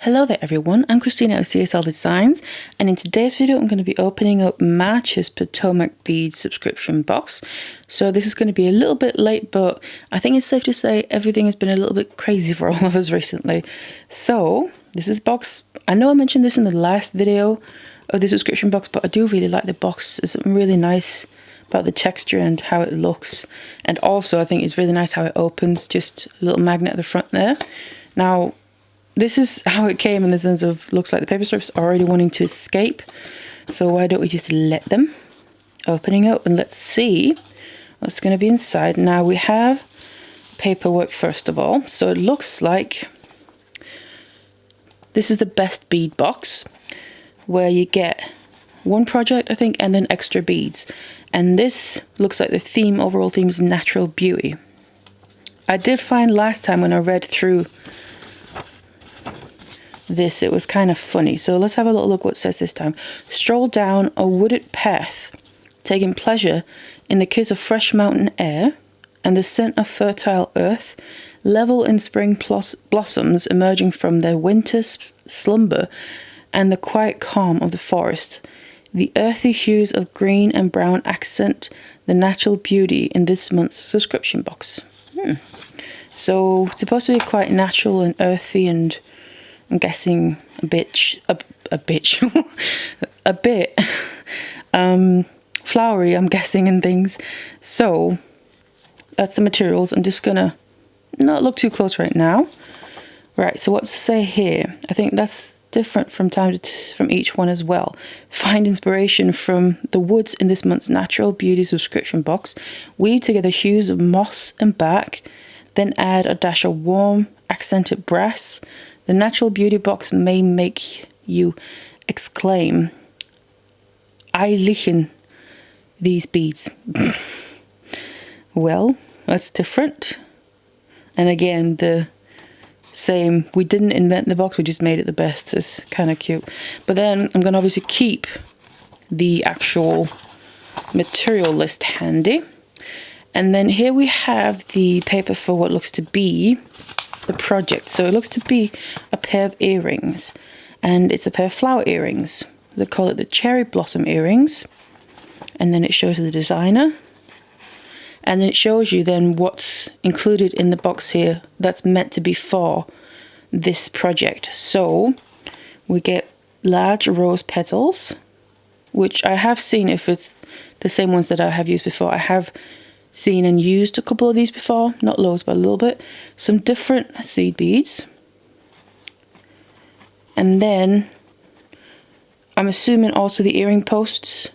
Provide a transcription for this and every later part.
Hello there everyone, I'm Christina of CSLdesigns, and in today's video I'm going to be opening up March's Potomac Bead subscription box. So this is going to be a little bit late, but I think it's safe to say everything has been a little bit crazy for all of us recently. So this is the box. I know I mentioned this in the last video of the subscription box, but I do really like the box. It's really nice about the texture and how it looks, and also I think it's really nice how it opens, just a little magnet at the front there. Now this is how it came, in the sense of looks like the paper strips are already wanting to escape, so why don't we just let them? Opening up, and let's see what's going to be inside. Now we have paperwork first of all, so it looks like this is the Best Bead Box, where you get one project I think and then extra beads, and this looks like the theme, overall theme is natural beauty. I did find last time when I read through this, it was kind of funny, so let's have a little look what it says this time. Stroll down a wooded path, taking pleasure in the kiss of fresh mountain air and the scent of fertile earth, level in spring blossoms emerging from their winter slumber, and the quiet calm of the forest. The earthy hues of green and brown accent the natural beauty in this month's subscription box. So it's supposed to be quite natural and earthy, and I'm guessing a bit flowery, I'm guessing, and things. So that's the materials. I'm just gonna not look too close right now. Right, so what's to say here? I think that's different from from each one as well. Find inspiration from the woods in this month's natural beauty subscription box. Weave together hues of moss and bark, then add a dash of warm accented brass. The natural beauty box may make you exclaim, I lichen these beads. Well, that's different. And again, the same, we didn't invent the box, we just made it the best. It's kind of cute. But then I'm going to obviously keep the actual material list handy. And then here we have the paper for what looks to be the project. So it looks to be a pair of earrings, and it's a pair of flower earrings. They call it the cherry blossom earrings, and then it shows the designer, and then it shows you then what's included in the box here that's meant to be for this project. So we get large rose petals, which I have seen, if it's the same ones that I have used before, I have seen and used a couple of these before, not loads but a little bit. Some different seed beads, and then I'm assuming also the earring posts,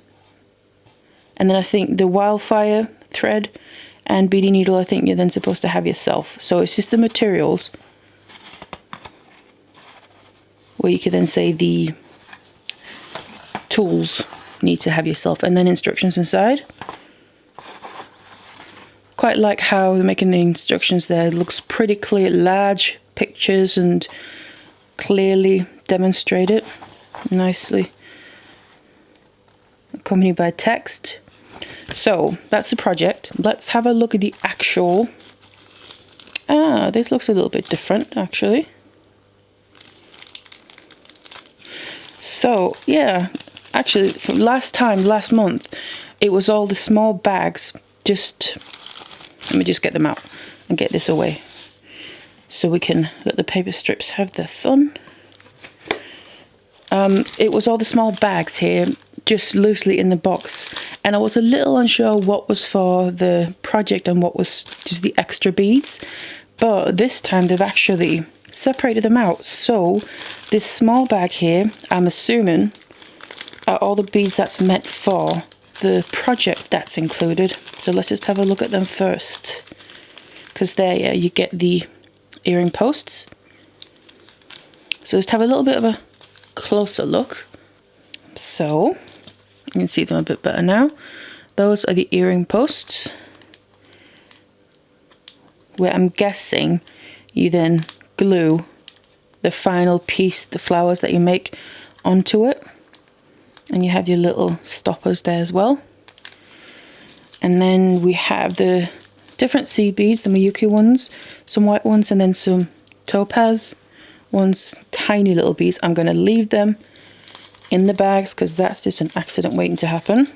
and then I think the wildfire thread and beady needle I think you're then supposed to have yourself. So it's just the materials where you could then say the tools need to have yourself, and then instructions inside. Quite like how they're making the instructions there. It looks pretty clear, large pictures and clearly demonstrated, nicely accompanied by text. So that's the project. Let's have a look at the actual. This looks a little bit different actually. So yeah, actually from last month, it was all the small bags. Let me just get them out and get this away so we can let the paper strips have their fun. It was all the small bags here, just loosely in the box, and I was a little unsure what was for the project and what was just the extra beads, but this time they've actually separated them out. So this small bag here, I'm assuming, are all the beads that's meant for the project that's included. So let's just have a look at them first, because there, yeah, you get the earring posts. So just have a little bit of a closer look. So you can see them a bit better now. Those are the earring posts, where I'm guessing you then glue the final piece, the flowers that you make, onto it. And you have your little stoppers there as well. And then we have the different seed beads, the Miyuki ones, some white ones, and then some topaz ones, tiny little beads. I'm going to leave them in the bags because that's just an accident waiting to happen.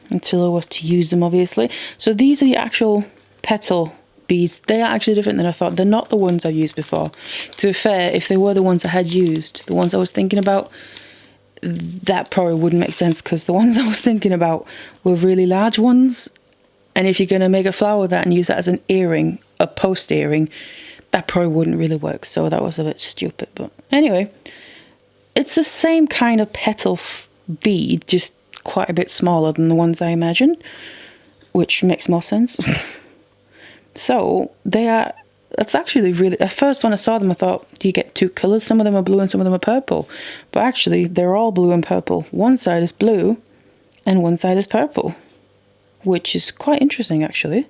Until I was to use them, obviously. So these are the actual petal beads. They are actually different than I thought. They're not the ones I've used before. To be fair, if they were the ones I had used, the ones I was thinking about, that probably wouldn't make sense because the ones I was thinking about were really large ones. And if you're going to make a flower with that and use that as an earring, a post earring, that probably wouldn't really work. So that was a bit stupid. But anyway, it's the same kind of petal bead, just quite a bit smaller than the ones I imagined, which makes more sense. So they are, that's actually really, at first when I saw them I thought, do you get two colours? Some of them are blue and some of them are purple. But actually they're all blue and purple. One side is blue and one side is purple, which is quite interesting actually.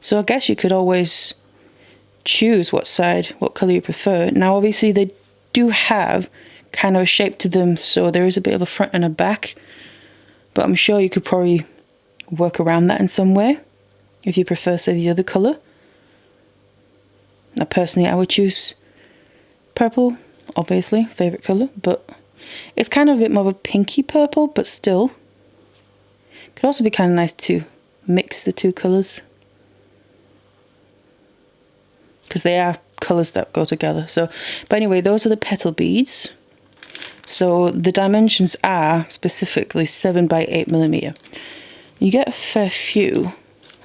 So I guess you could always choose what colour you prefer. Now obviously they do have kind of a shape to them, so there is a bit of a front and a back. But I'm sure you could probably work around that in some way if you prefer, say, the other colour. Now, personally, I would choose purple, obviously, favourite colour. But it's kind of a bit more of a pinky purple, but still. Could also be kind of nice to mix the two colours, because they are colours that go together. So, but anyway, those are the petal beads. So the dimensions are specifically 7 by 8mm. You get a fair few.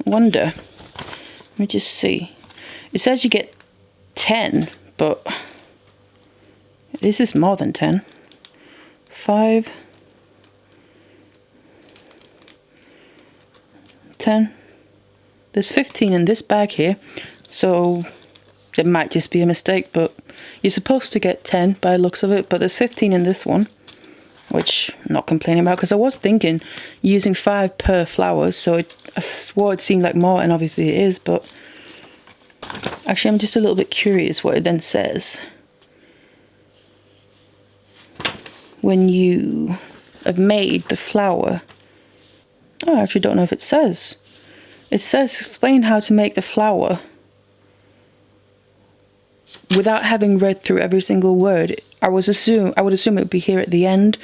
I wonder, let me just see. It says you get 10, but this is more than 10. 5, 10. There's 15 in this bag here, so it might just be a mistake, but you're supposed to get 10 by the looks of it, but there's 15 in this one, which I'm not complaining about, because I was thinking using 5 per flower, so I swore it seemed like more, and obviously it is, but actually I'm just a little bit curious what it then says. When you have made the flower, I actually don't know if it says. It says explain how to make the flower. Without having read through every single word, I would assume it would be here at the end,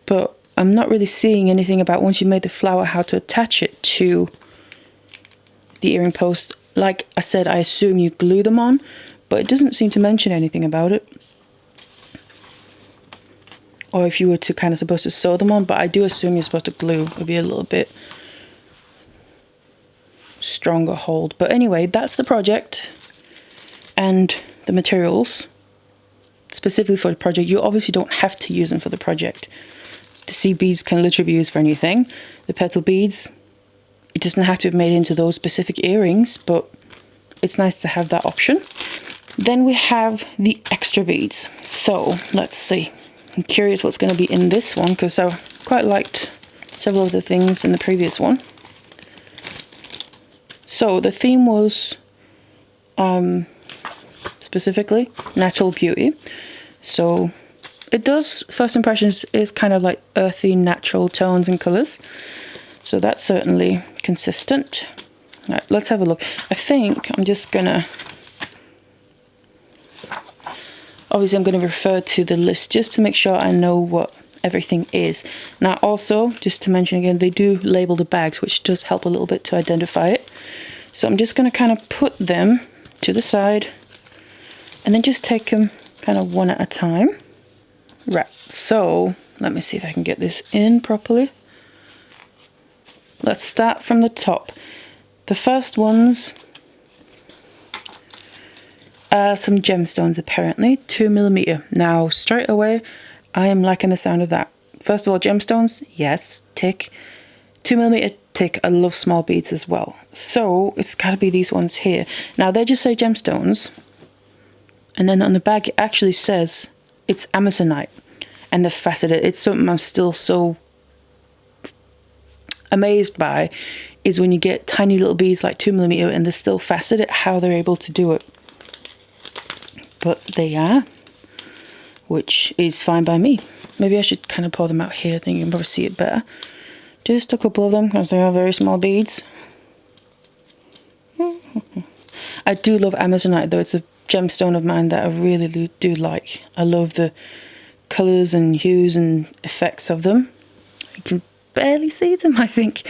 but I'm not really seeing anything about once you made the flower how to attach it to the earring post. Like I said, I assume you glue them on, but it doesn't seem to mention anything about it. Or if you were to kind of supposed to sew them on, but I do assume you're supposed to glue. It would be a little bit stronger hold. But anyway, that's the project and the materials specifically for the project. You obviously don't have to use them for the project. The seed beads can literally be used for anything. The petal beads, it doesn't have to be made into those specific earrings, but it's nice to have that option. Then we have the extra beads. So let's see. I'm curious what's going to be in this one, because I quite liked several of the things in the previous one. So the theme was specifically natural beauty. So it does, first impressions is kind of like earthy natural tones and colours. So that's certainly consistent. Right, let's have a look. I think I'm just gonna, obviously I'm going to refer to the list just to make sure I know what everything is. Now also, just to mention again, they do label the bags, which does help a little bit to identify it. So I'm just going to kind of put them to the side and then just take them kind of one at a time. Right, so let me see if I can get this in properly. Let's start from the top. The first ones are some gemstones, apparently, 2mm. Now, straight away, I am liking the sound of that. First of all, gemstones, yes, tick. 2mm, tick. I love small beads as well. So, it's got to be these ones here. Now, they just say gemstones. And then on the back, it actually says it's Amazonite. And the faceted, it's something I'm still so amazed by, is when you get tiny little beads like 2mm and they're still faceted, how they're able to do it. But they are, which is fine by me. Maybe I should kind of pour them out here. I think you can probably see it better. Just a couple of them, because they are very small beads. I do love Amazonite though. It's a gemstone of mine that I really do like. I love the colours and hues and effects of them. You can barely see them, I think.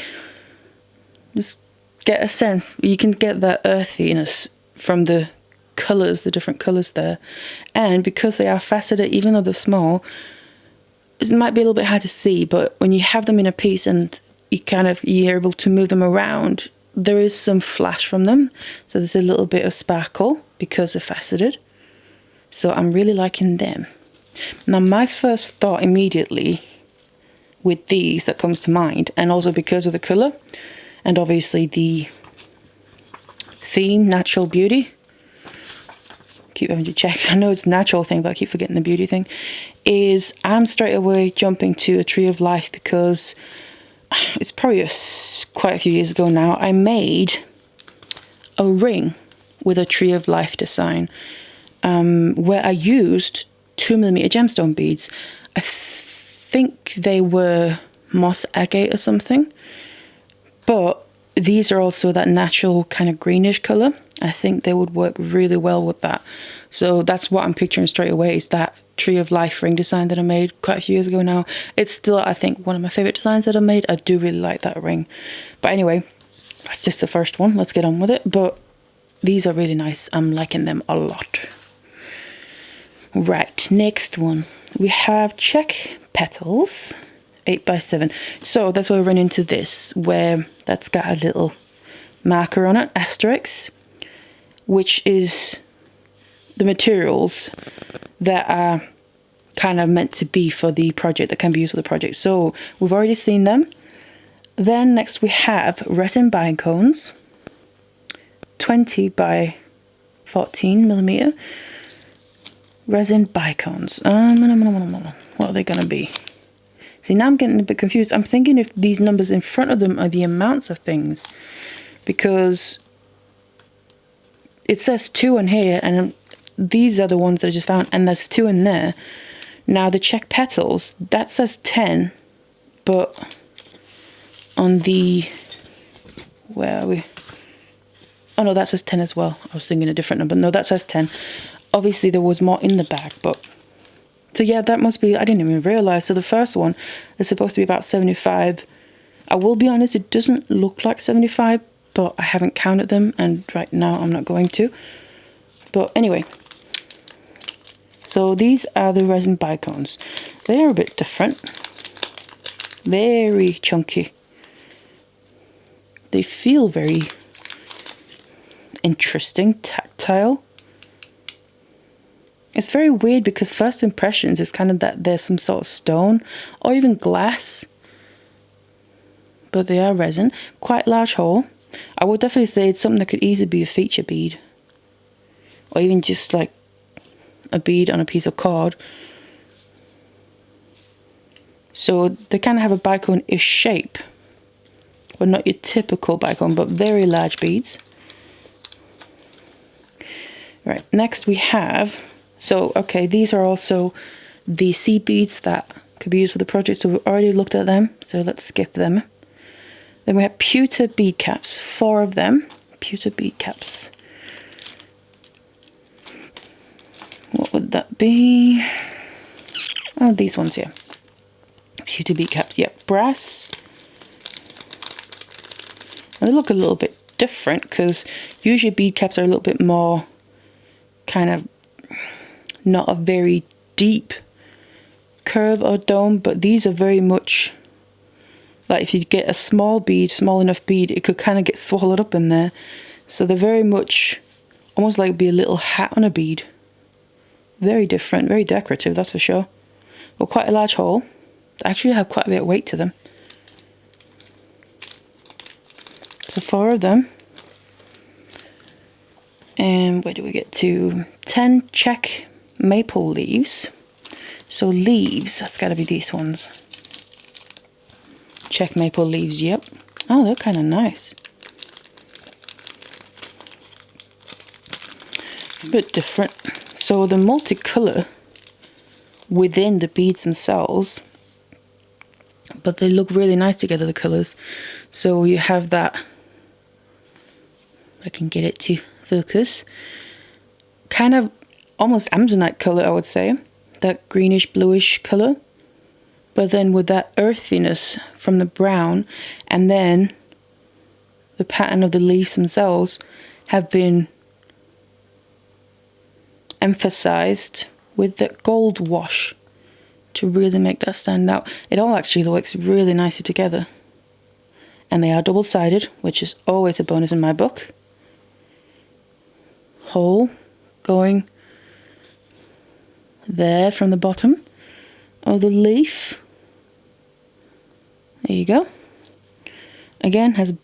Just get a sense. You can get that earthiness from the colours, the different colours there. And because they are faceted, even though they're small, it might be a little bit hard to see, but when you have them in a piece and you're able to move them around, there is some flash from them. So there's a little bit of sparkle because they're faceted. So I'm really liking them. Now my first thought immediately with these that comes to mind, and also because of the colour, and obviously the theme, natural beauty. Keep having to check. I know it's a natural thing, but I keep forgetting the beauty thing. Is I'm straight away jumping to a tree of life because it's probably quite a few years ago now. I made a ring with a tree of life design where I used 2mm gemstone beads. I think they were moss agate or something. But these are also that natural kind of greenish colour. I think they would work really well with that. So that's what I'm picturing straight away, is that tree of life ring design that I made quite a few years ago now. It's still, I think, one of my favourite designs that I made. I do really like that ring. But anyway, that's just the first one. Let's get on with it. But these are really nice. I'm liking them a lot. Right, next one. We have Czech Petals. 8x7. So that's where we run into this, where that's got a little marker on it, asterisk, which is the materials that are kind of meant to be for the project, that can be used for the project. So we've already seen them. Then next we have resin bicones, 20 by 14mm resin bicones. What are they going to be? See, now I'm getting a bit confused. I'm thinking if these numbers in front of them are the amounts of things, because it says 2 in here, and these are the ones that I just found, and there's 2 in there. Now the Czech Petals, that says 10, but on the, where are we? Oh no, that says 10 as well. I was thinking a different number. No, that says 10. Obviously there was more in the bag, but so yeah, that must be, I didn't even realise. So the first one is supposed to be about 75. I will be honest, it doesn't look like 75, but I haven't counted them, and right now I'm not going to. But anyway, so these are the resin bicones. They are a bit different. Very chunky. They feel very interesting, tactile. It's very weird because first impressions is kind of that there's some sort of stone or even glass. But they are resin. Quite large hole. I would definitely say it's something that could easily be a feature bead. Or even just like a bead on a piece of cord. So they kind of have a bicone-ish shape. Well, not your typical bicone, but very large beads. Right, next we have... So, okay, these are also the seed beads that could be used for the project. So we've already looked at them. So let's skip them. Then we have pewter bead caps. 4 of them. Pewter bead caps. What would that be? Oh, these ones here. Pewter bead caps. Yep, brass. And they look a little bit different because usually bead caps are a little bit more kind of not a very deep curve or dome, but these are very much like if you get a small bead, small enough bead, it could kind of get swallowed up in there. So they're very much almost like be a little hat on a bead. Very different, very decorative, that's for sure. Well, quite a large hole. They actually have quite a bit of weight to them. So 4 of them. And where do we get to? 10 Czech maple leaves. So leaves, that's got to be these ones. Czech maple leaves, yep. Oh, they're kind of nice. A bit different. So the multicolour within the beads themselves, but they look really nice together, the colours. So you have that, I can get it to focus, kind of almost Amazonite colour, I would say. That greenish bluish colour. But then with that earthiness from the brown, and then the pattern of the leaves themselves have been emphasized with the gold wash to really make that stand out. It all actually works really nicely together. And they are double-sided, which is always a bonus in my book. Hole going there from the bottom of the leaf. There you go. Again, has a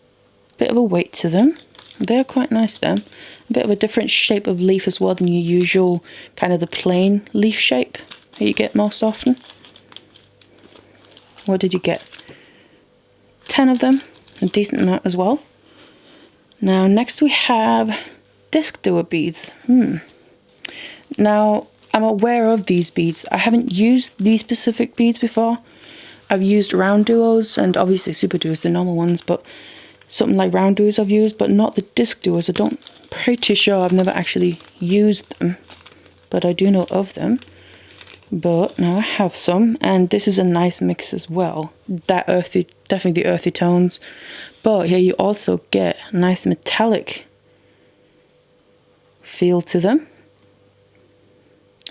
bit of a weight to them. They're quite nice though. A bit of a different shape of leaf as well than your usual kind of the plain leaf shape that you get most often. What did you get? 10 of them, a decent amount as well. Now next we have disc doer beads. Now I'm aware of these beads. I haven't used these specific beads before. I've used round duos and obviously super duos, the normal ones, but something like round duos I've used, but not the disc duos. Pretty sure I've never actually used them, but I do know of them. But now I have some, and this is a nice mix as well. That earthy, definitely the earthy tones, but here you also get a nice metallic feel to them.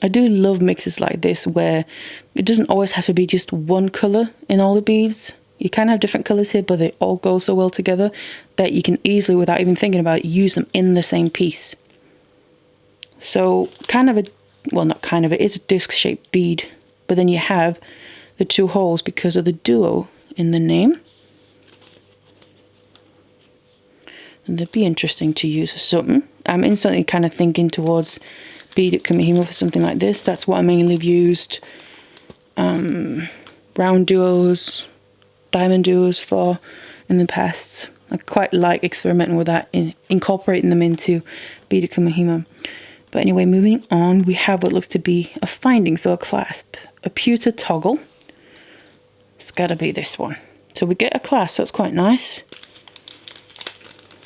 I do love mixes like this where it doesn't always have to be just one colour in all the beads. You can have different colours here, but they all go so well together that you can easily, without even thinking about it, use them in the same piece. So kind of a, well not kind of, it is a disc shaped bead, but then you have the two holes because of the duo in the name. And they'd be interesting to use for something. I'm instantly kind of thinking towards beaded kamihimo for something like this. That's what I mainly have used round duos, diamond duos for in the past. I quite like experimenting with that, incorporating them into beaded kamihimo. But anyway, moving on, we have what looks to be a finding, so a clasp, a pewter toggle. It's got to be this one. So we get a clasp, that's quite nice.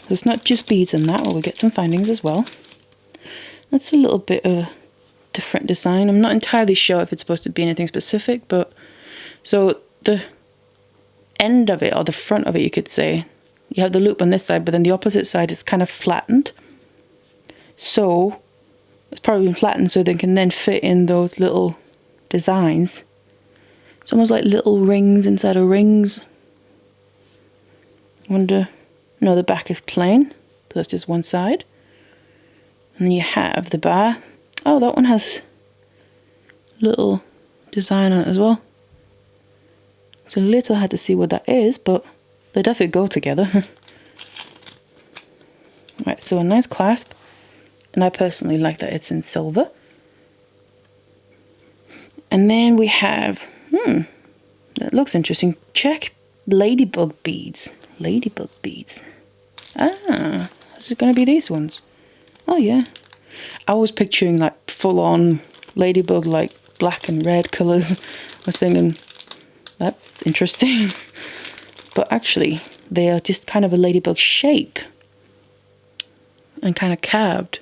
There's not just beads in that, well, we get some findings as well. That's a little bit of a different design. I'm not entirely sure if it's supposed to be anything specific, but so the end of it, or the front of it, you could say, you have the loop on this side, but then the opposite side is kind of flattened. So it's probably been flattened so they can then fit in those little designs. It's almost like little rings inside of rings. I wonder, no, the back is plain, so that's just one side. And then you have the bar. Oh, that one has little design on it as well. It's a little hard to see what that is, but they definitely go together. Right, so a nice clasp. And I personally like that it's in silver. And then we have, that looks interesting. Czech ladybug beads. Ladybug beads. Ah, is it going to be these ones? Oh yeah. I was picturing like full-on ladybug, like black and red colours. I was thinking, that's interesting. But actually, they are just kind of a ladybug shape. And kind of carved,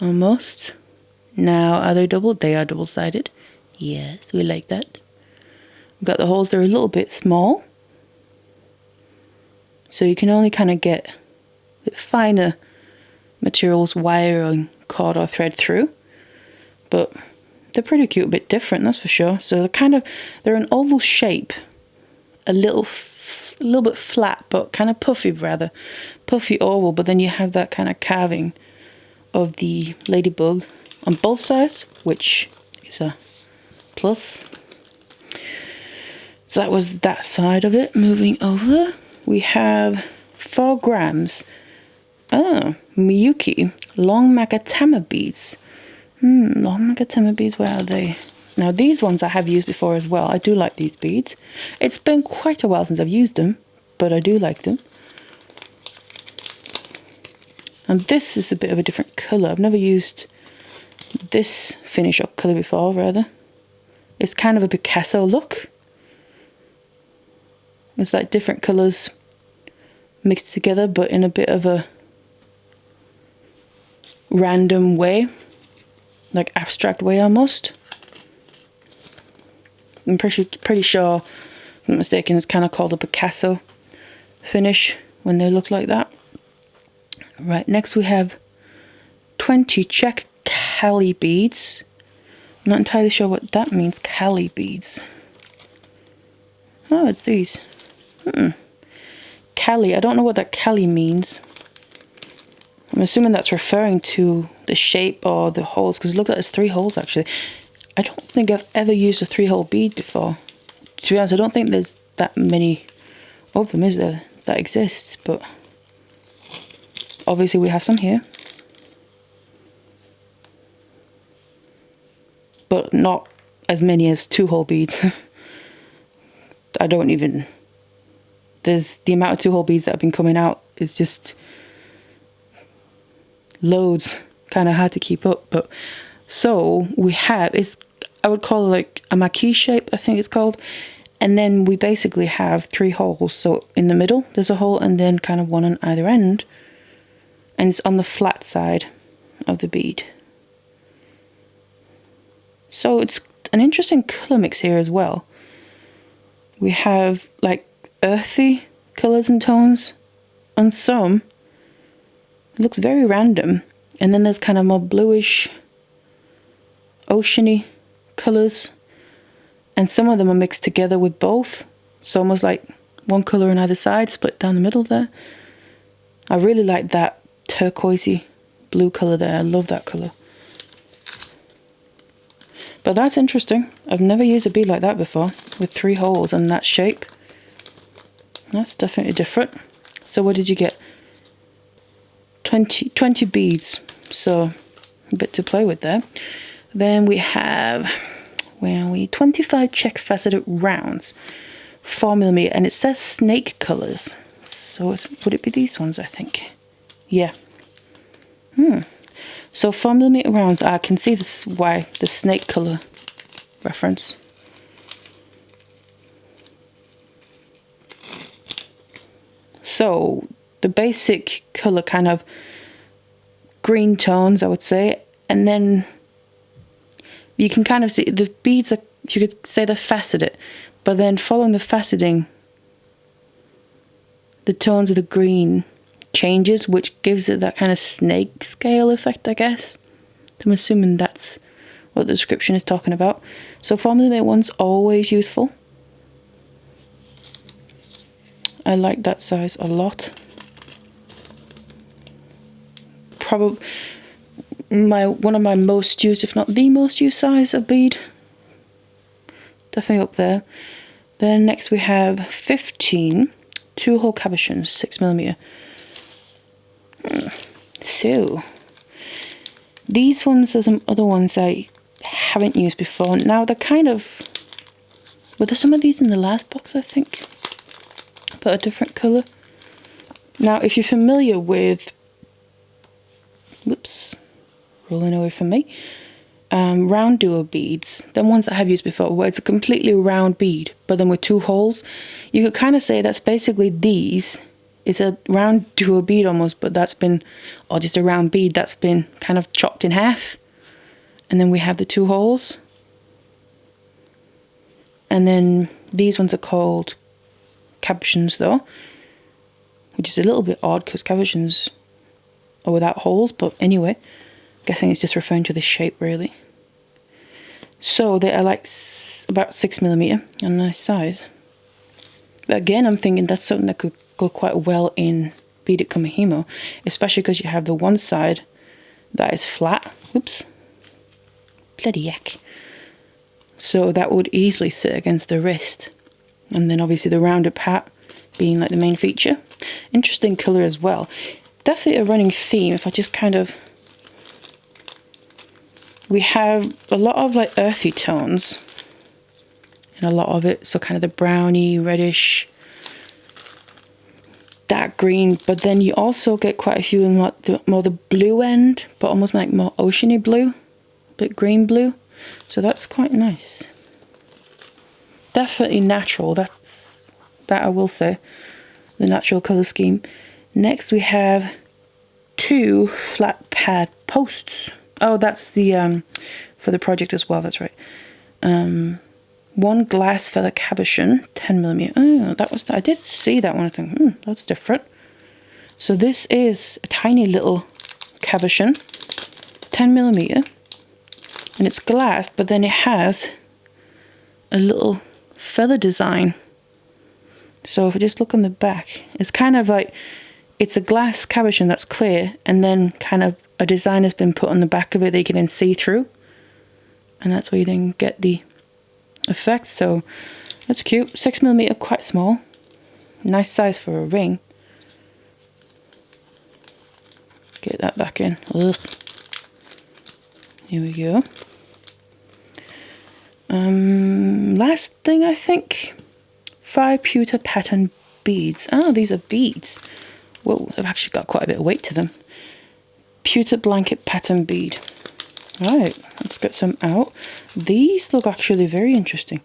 almost. Now, are they double? They are double-sided. Yes, we like that. We've got the holes, they're a little bit small. So you can only kind of get a bit finer materials, wire and cord or thread through. But they're pretty cute, a bit different, that's for sure. So they're an oval shape. A little bit flat, but kind of puffy rather. Puffy oval, but then you have that kind of carving of the ladybug on both sides, which is a plus. So that was that side of it. Moving over, we have 4 grams. Oh, Miyuki long magatama beads. Long magatama beads, where are they? Now these ones I have used before as well. I do like these beads. It's been quite a while since I've used them, but I do like them. And this is a bit of a different colour. I've never used this finish or colour before, rather. It's kind of a Picasso look. It's like different colours mixed together, but in a bit of a random way. like abstract way almost. I'm pretty sure, if I'm not mistaken, it's kind of called a Picasso finish when they look like that. Right, next we have 20 Czech cali beads. I'm not entirely sure what that means, cali beads. Oh, it's these. Cali, I don't know what that cali means. I'm assuming that's referring to the shape or the holes, because look, there's 3 holes actually. I don't think I've ever used a 3-hole bead before. To be honest, I don't think there's that many of them, is there, that exists, but obviously we have some here. But not as many as 2-hole beads. I don't even... There's the amount of 2-hole beads that have been coming out is just loads. Kind of hard to keep up. But so we have, it's, I would call it like a maquis shape, I think it's called. And then we basically have 3 holes. So in the middle there's a hole, and then kind of one on either end. And it's on the flat side of the bead. So it's an interesting colour mix here as well. We have like earthy colours and tones on some. It looks very random. And then there's kind of more bluish, oceany colours. And some of them are mixed together with both. So almost like one colour on either side, split down the middle there. I really like that turquoisey blue colour there. I love that colour. But that's interesting. I've never used a bead like that before, with 3 holes and that shape. That's definitely different. So what did you get? 20 beads. So a bit to play with there. Then we have, 25 Czech faceted rounds, 4mm, and it says snake colours. So would it be these ones, I think? Yeah. So 4mm rounds, I can see this, why the snake colour reference. So the basic colour, kind of green tones, I would say, and then you can kind of see the beads are, you could say they're faceted, but then following the faceting, the tones of the green changes, which gives it that kind of snake scale effect, I guess. I'm assuming that's what the description is talking about. So 4mm one's always useful. I like that size a lot. Probably one of my most used, if not the most used size of bead. Definitely up there. Then next we have 15 2-hole cabochins, 6mm. So these ones are some other ones I haven't used before. Now they're kind of, were there some of these in the last box, I think, but a different colour. Now if you're familiar with, whoops, rolling away from me, round duo beads, the ones that I have used before, where it's a completely round bead but then with 2 holes, you could kind of say that's basically these. It's a round duo bead almost, but that's been, or just a round bead that's been kind of chopped in half. And then we have the 2 holes. And then these ones are called cabochins though, which is a little bit odd because cabochins are without holes, but anyway, guessing it's just referring to the shape really. So they are like about 6mm, a nice size. But again, I'm thinking that's something that could go quite well in beaded kamihimo, especially because you have the one side that is flat. Oops, bloody heck. So that would easily sit against the wrist, and then obviously the rounded part being like the main feature. Interesting colour as well. Definitely a running theme. If I just kind of, we have a lot of like earthy tones in a lot of it, so kind of the browny, reddish, dark green, but then you also get quite a few in more the blue end, but almost like more oceany blue, a bit green blue, so that's quite nice. Definitely natural, that I will say, the natural colour scheme. Next we have 2 flat pad posts, Oh, that's the for the project as well, that's right. 1 glass feather cabochon, 10mm. Oh, that was, I did see that one. I think, that's different. So this is a tiny little cabochon, 10mm, and it's glass, but then it has a little feather design. So if I just look on the back, it's kind of like, it's a glass cabochon that's clear, and then kind of a design has been put on the back of it that you can then see through, and that's where you then get the effect. So that's cute. 6mm, quite small, nice size for a ring. Get that back in. Ugh. Here we go. Last thing, I think, 5 pewter pattern beads. Oh, these are beads. Whoa, they've actually got quite a bit of weight to them. Pewter blanket pattern bead. Right, let's get some out. These look actually very interesting.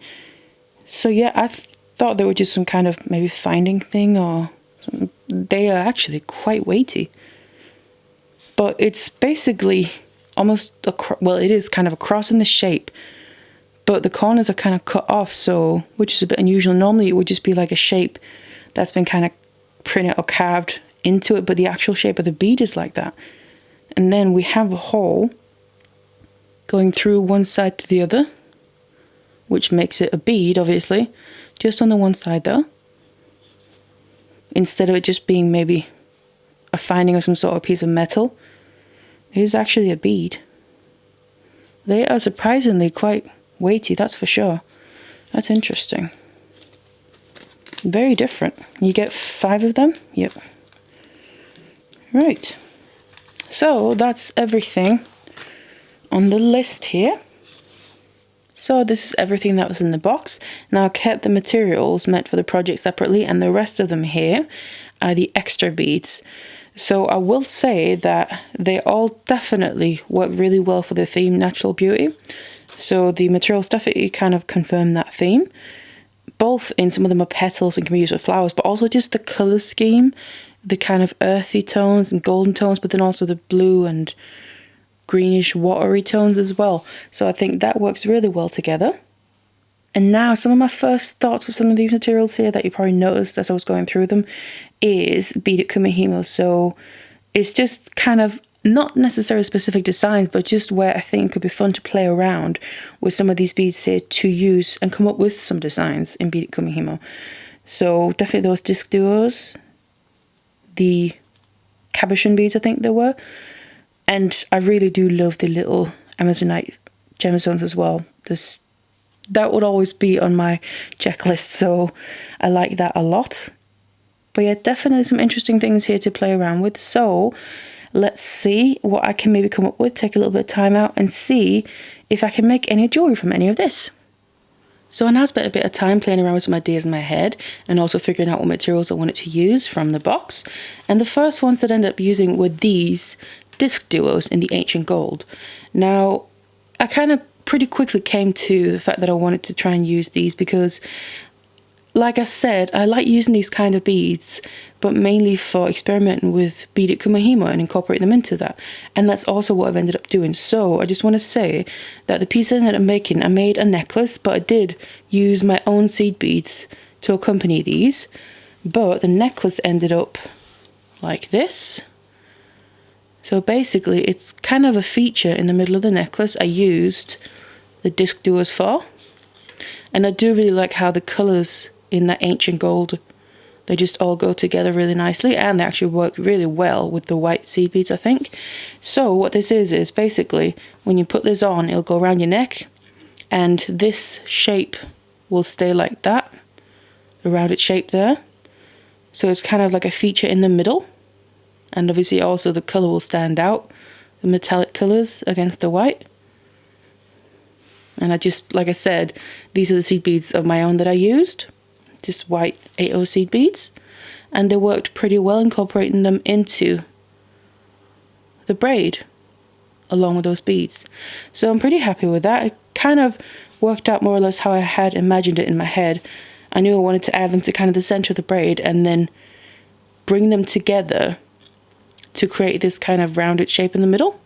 So yeah, I thought they were just some kind of maybe finding thing, or something. They are actually quite weighty. But it's basically almost well, it is kind of a cross in the shape, but the corners are kind of cut off, so, which is a bit unusual. Normally it would just be like a shape that's been kind of printed or carved into it, but the actual shape of the bead is like that. And then we have a hole going through one side to the other, which makes it a bead, obviously, just on the one side though, instead of it just being maybe a finding of some sort of piece of metal. It is actually a bead. They are surprisingly quite weighty, that's for sure. That's interesting. Very different. You get 5 of them? Yep. Right. So that's everything on the list here. So this is everything that was in the box. Now I kept the materials meant for the project separately, and the rest of them here are the extra beads. So I will say that they all definitely work really well for the theme Natural Beauty. So the materials definitely kind of confirm that theme. Both in, some of them are petals and can be used with flowers, but also just the colour scheme, the kind of earthy tones and golden tones, but then also the blue and greenish watery tones as well. So I think that works really well together. And now some of my first thoughts of some of these materials here that you probably noticed as I was going through them is beaded kumihimo. So it's just kind of not necessarily specific designs, but just where I think it could be fun to play around with some of these beads here to use and come up with some designs in beaded kumihimo. So definitely those disc duos, the cabochon beads I think there were, and I really do love the little Amazonite gemstones as well. That would always be on my checklist, so I like that a lot. But yeah, definitely some interesting things here to play around with. So let's see what I can maybe come up with, take a little bit of time out and see if I can make any jewellery from any of this. So I now spent a bit of time playing around with some ideas in my head and also figuring out what materials I wanted to use from the box. And the first ones that I ended up using were these disc duos in the ancient gold. Now, I kind of pretty quickly came to the fact that I wanted to try and use these because, like I said, I like using these kind of beads, but mainly for experimenting with beaded kumihimo and incorporating them into that. And that's also what I've ended up doing. So I just want to say that the piece I ended up making, I made a necklace, but I did use my own seed beads to accompany these. But the necklace ended up like this. So basically it's kind of a feature in the middle of the necklace I used the disc duos for. And I do really like how the colours in that ancient gold, they just all go together really nicely, and they actually work really well with the white seed beads, I think. So what this is basically when you put this on, it'll go around your neck and this shape will stay like that, a rounded shape there. So it's kind of like a feature in the middle, and obviously also the colour will stand out, the metallic colours against the white. And I just, like I said, these are the seed beads of my own that I used, just white 80 seed beads, and they worked pretty well incorporating them into the braid along with those beads. So I'm pretty happy with that. It kind of worked out more or less how I had imagined it in my head. I knew I wanted to add them to kind of the center of the braid and then bring them together to create this kind of rounded shape in the middle.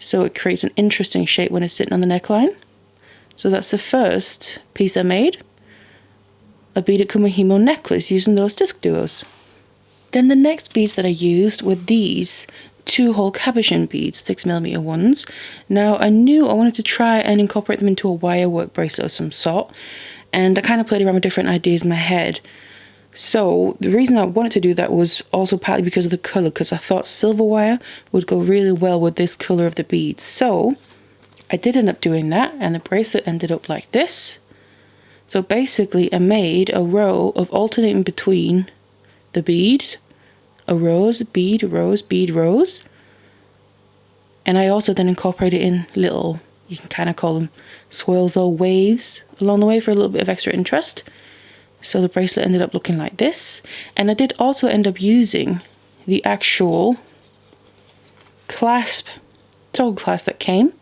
so it creates an interesting shape when it's sitting on the neckline. So that's the first piece I made, a beaded kumihimo necklace using those disc duos. Then the next beads that I used were these 2-hole cabochon beads, 6mm ones. Now I knew I wanted to try and incorporate them into a wire work bracelet of some sort, and I kind of played around with different ideas in my head. So the reason I wanted to do that was also partly because of the colour, because I thought silver wire would go really well with this colour of the beads. So I did end up doing that, and the bracelet ended up like this. So basically I made a row of alternating between the beads, a rose, bead, rose, bead, rose. And I also then incorporated in little, you can kind of call them swirls or waves along the way for a little bit of extra interest. So the bracelet ended up looking like this. And I did also end up using the actual clasp, toggle clasp that came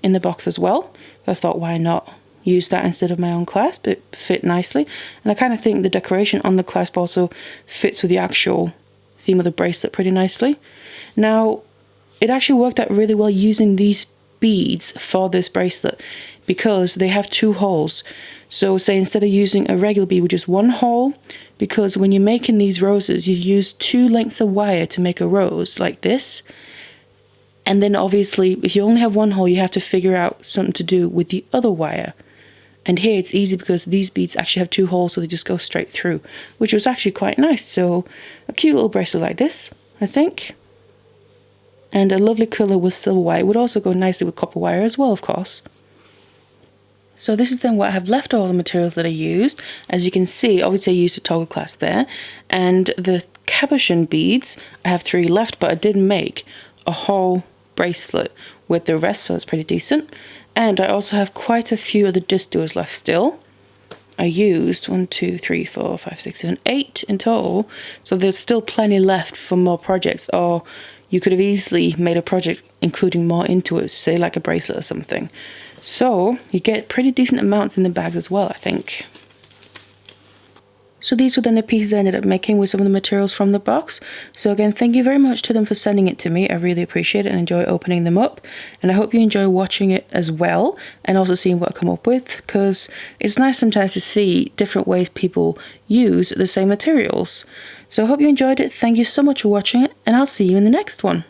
in the box as well. I thought, why not use that instead of my own clasp? It fit nicely. And I kind of think the decoration on the clasp also fits with the actual theme of the bracelet pretty nicely. Now, it actually worked out really well using these beads for this bracelet because they have 2 holes. So say instead of using a regular bead with just 1 hole, because when you're making these roses, you use 2 lengths of wire to make a rose like this. And then obviously, if you only have 1 hole, you have to figure out something to do with the other wire. And here it's easy because these beads actually have 2 holes, so they just go straight through, which was actually quite nice. So a cute little bracelet like this, I think. And a lovely colour with silver wire. It would also go nicely with copper wire as well, of course. So this is then what I have left of all the materials that I used. As you can see, obviously I used a toggle clasp there. And the cabochon beads, I have 3 left, but I did make a whole bracelet with the rest, so it's pretty decent. And I also have quite a few of the disc duos left still. I used 1, 2, 3, 4, 5, 6, 7, 8 in total. So there's still plenty left for more projects, or you could have easily made a project including more into it, say like a bracelet or something. So you get pretty decent amounts in the bags as well, I think. So these were then the pieces I ended up making with some of the materials from the box. So again, thank you very much to them for sending it to me. I really appreciate it and enjoy opening them up. And I hope you enjoy watching it as well, and also seeing what I come up with, because it's nice sometimes to see different ways people use the same materials. So I hope you enjoyed it. Thank you so much for watching it, and I'll see you in the next one.